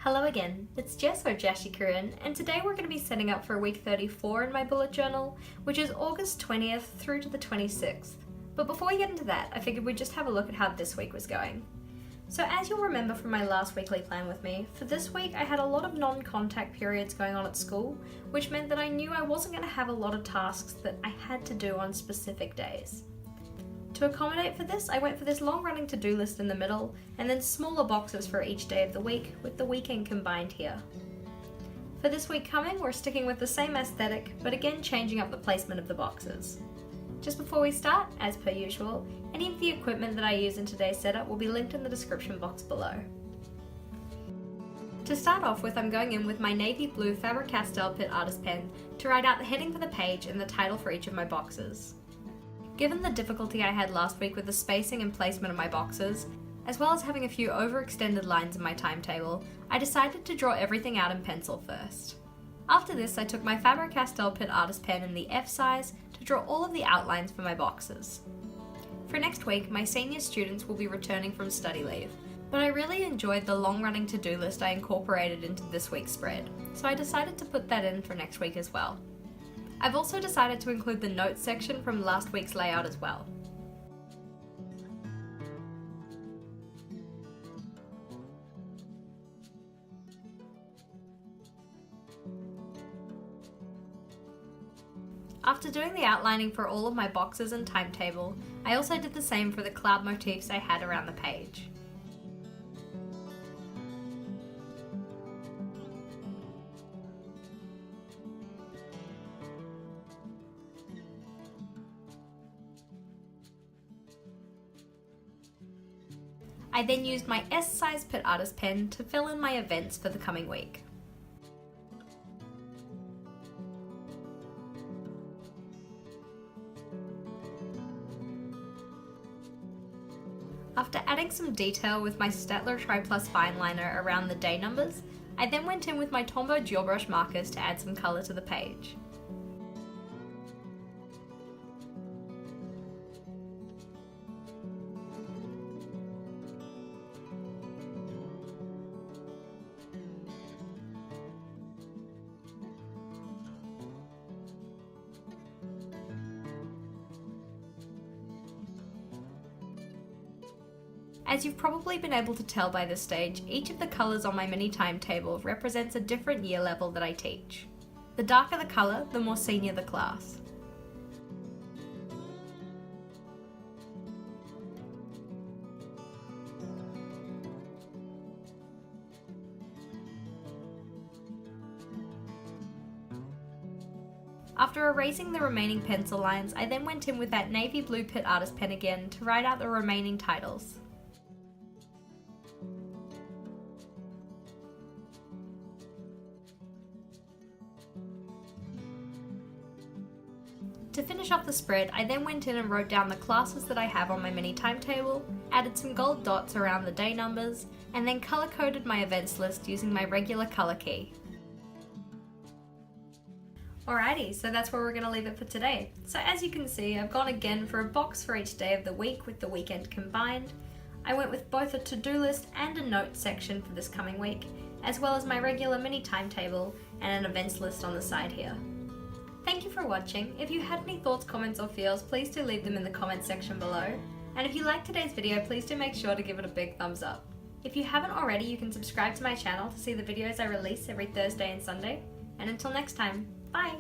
Hello again, it's Jess or JashiiCorrin, and today we're going to be setting up for week 34 in my bullet journal, which is August 20th through to the 26th. But before we get into that, I figured we'd just have a look at how this week was going. So as you'll remember from my last weekly plan with me, for this week I had a lot of non-contact periods going on at school, which meant that I knew I wasn't going to have a lot of tasks that I had to do on specific days. To accommodate for this, I went for this long-running to-do list in the middle, and then smaller boxes for each day of the week, with the weekend combined here. For this week coming, we're sticking with the same aesthetic, but again changing up the placement of the boxes. Just before we start, as per usual, any of the equipment that I use in today's setup will be linked in the description box below. To start off with, I'm going in with my navy blue Faber-Castell Pitt Artist pen to write out the heading for the page and the title for each of my boxes. Given the difficulty I had last week with the spacing and placement of my boxes, as well as having a few overextended lines in my timetable, I decided to draw everything out in pencil first. After this, I took my Faber-Castell Pitt Artist pen in the F size to draw all of the outlines for my boxes. For next week, my senior students will be returning from study leave, but I really enjoyed the long-running to-do list I incorporated into this week's spread, so I decided to put that in for next week as well. I've also decided to include the notes section from last week's layout as well. After doing the outlining for all of my boxes and timetable, I also did the same for the cloud motifs I had around the page. I then used my S-size Pitt Artist pen to fill in my events for the coming week. After adding some detail with my Staedtler Tri-Plus fine liner around the day numbers, I then went in with my Tombow Gel Brush markers to add some colour to the page. As you've probably been able to tell by this stage, each of the colours on my mini timetable represents a different year level that I teach. The darker the colour, the more senior the class. After erasing the remaining pencil lines, I then went in with that navy blue Pitt Artist pen again to write out the remaining titles. To finish off the spread, I then went in and wrote down the classes that I have on my mini timetable, added some gold dots around the day numbers, and then colour-coded my events list using my regular colour key. Alrighty, so that's where we're going to leave it for today. So as you can see, I've gone again for a box for each day of the week with the weekend combined. I went with both a to-do list and a notes section for this coming week, as well as my regular mini timetable and an events list on the side here. Thank you for watching. If you had any thoughts, comments or feels, please do leave them in the comments section below. And if you liked today's video, please do make sure to give it a big thumbs up. If you haven't already, you can subscribe to my channel to see the videos I release every Thursday and Sunday. And until next time, bye!